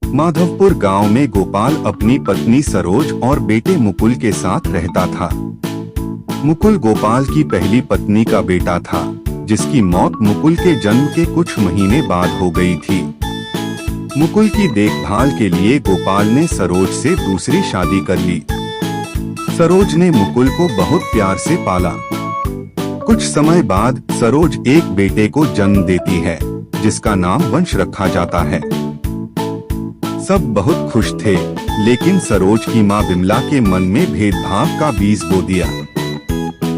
माधवपुर गांव में गोपाल अपनी पत्नी सरोज और बेटे मुकुल के साथ रहता था। मुकुल गोपाल की पहली पत्नी का बेटा था, जिसकी मौत मुकुल के जन्म के कुछ महीने बाद हो गई थी। मुकुल की देखभाल के लिए गोपाल ने सरोज से दूसरी शादी कर ली। सरोज ने मुकुल को बहुत प्यार से पाला। कुछ समय बाद सरोज एक बेटे को जन्म देती है, जिसका नाम वंश रखा जाता है। सब बहुत खुश थे, लेकिन सरोज की मां विमला के मन में भेदभाव का बीज बो दिया।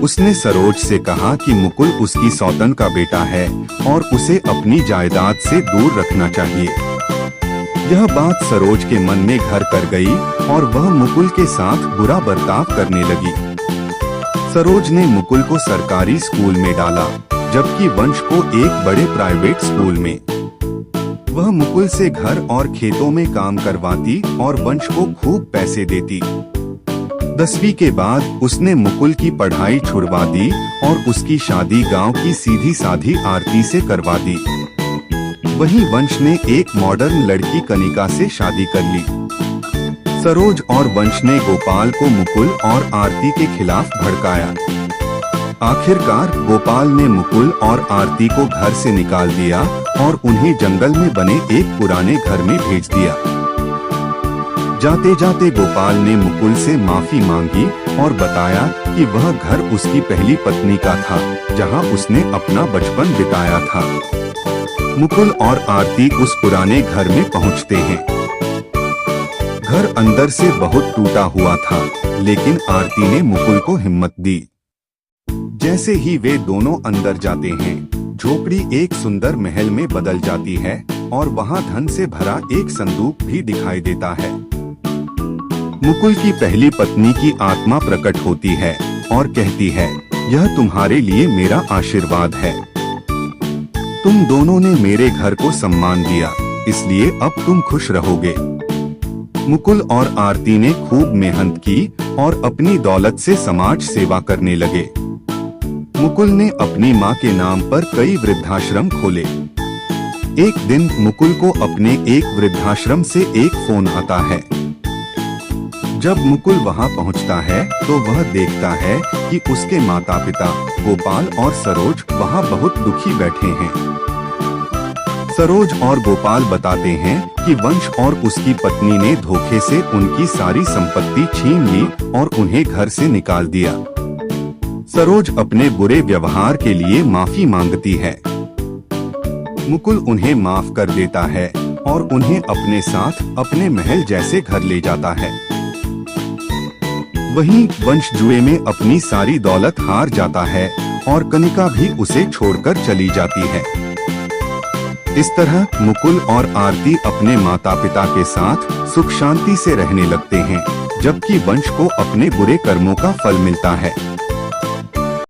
उसने सरोज से कहा कि मुकुल उसकी सौतन का बेटा है और उसे अपनी जायदाद से दूर रखना चाहिए। यह बात सरोज के मन में घर कर गई और वह मुकुल के साथ बुरा बर्ताव करने लगी। सरोज ने मुकुल को सरकारी स्कूल में डाला, जबकि वंश को एक बड़े प्राइवेट स्कूल में। वह मुकुल से घर और खेतों में काम करवाती और वंश को खूब पैसे देती। 10वीं के बाद उसने मुकुल की पढ़ाई छुड़वा दी और उसकी शादी गांव की सीधी साधी आरती से करवा दी। वहीं वंश ने एक मॉडर्न लड़की कनिका से शादी कर ली। सरोज और वंश ने गोपाल को मुकुल और आरती के खिलाफ भड़काया। आखिरकार गोपाल ने मुकुल और आरती को घर से निकाल दिया और उन्हें जंगल में बने एक पुराने घर में भेज दिया। जाते जाते गोपाल ने मुकुल से माफी मांगी और बताया कि वह घर उसकी पहली पत्नी का था, जहां उसने अपना बचपन बिताया था। मुकुल और आरती उस पुराने घर में पहुंचते हैं। घर अंदर से बहुत टूटा हुआ था, लेकिन आरती ने मुकुल को हिम्मत दी। जैसे ही वे दोनों अंदर जाते हैं, झोपड़ी एक सुंदर महल में बदल जाती है और वहां धन से भरा एक संदूक भी दिखाई देता है। मुकुल की पहली पत्नी की आत्मा प्रकट होती है और कहती है, यह तुम्हारे लिए मेरा आशीर्वाद है। तुम दोनों ने मेरे घर को सम्मान दिया, इसलिए अब तुम खुश रहोगे। मुकुल और आरती ने खूब मेहनत की और अपनी दौलत से समाज सेवा करने लगे। मुकुल ने अपनी मां के नाम पर कई वृद्धाश्रम खोले। एक दिन मुकुल को अपने एक वृद्धाश्रम से एक फोन आता है। जब मुकुल वहां पहुंचता है तो वह देखता है कि उसके माता पिता गोपाल और सरोज वहां बहुत दुखी बैठे हैं। सरोज और गोपाल बताते हैं कि वंश और उसकी पत्नी ने धोखे से उनकी सारी संपत्ति छीन ली और उन्हें घर से निकाल दिया। सरोज अपने बुरे व्यवहार के लिए माफी मांगती है। मुकुल उन्हें माफ कर देता है और उन्हें अपने साथ अपने महल जैसे घर ले जाता है। वहीं वंश जुए में अपनी सारी दौलत हार जाता है और कनिका भी उसे छोड़कर चली जाती है। इस तरह मुकुल और आरती अपने माता पिता के साथ सुख शांति से रहने लगते हैं, जबकि वंश को अपने बुरे कर्मों का फल मिलता है।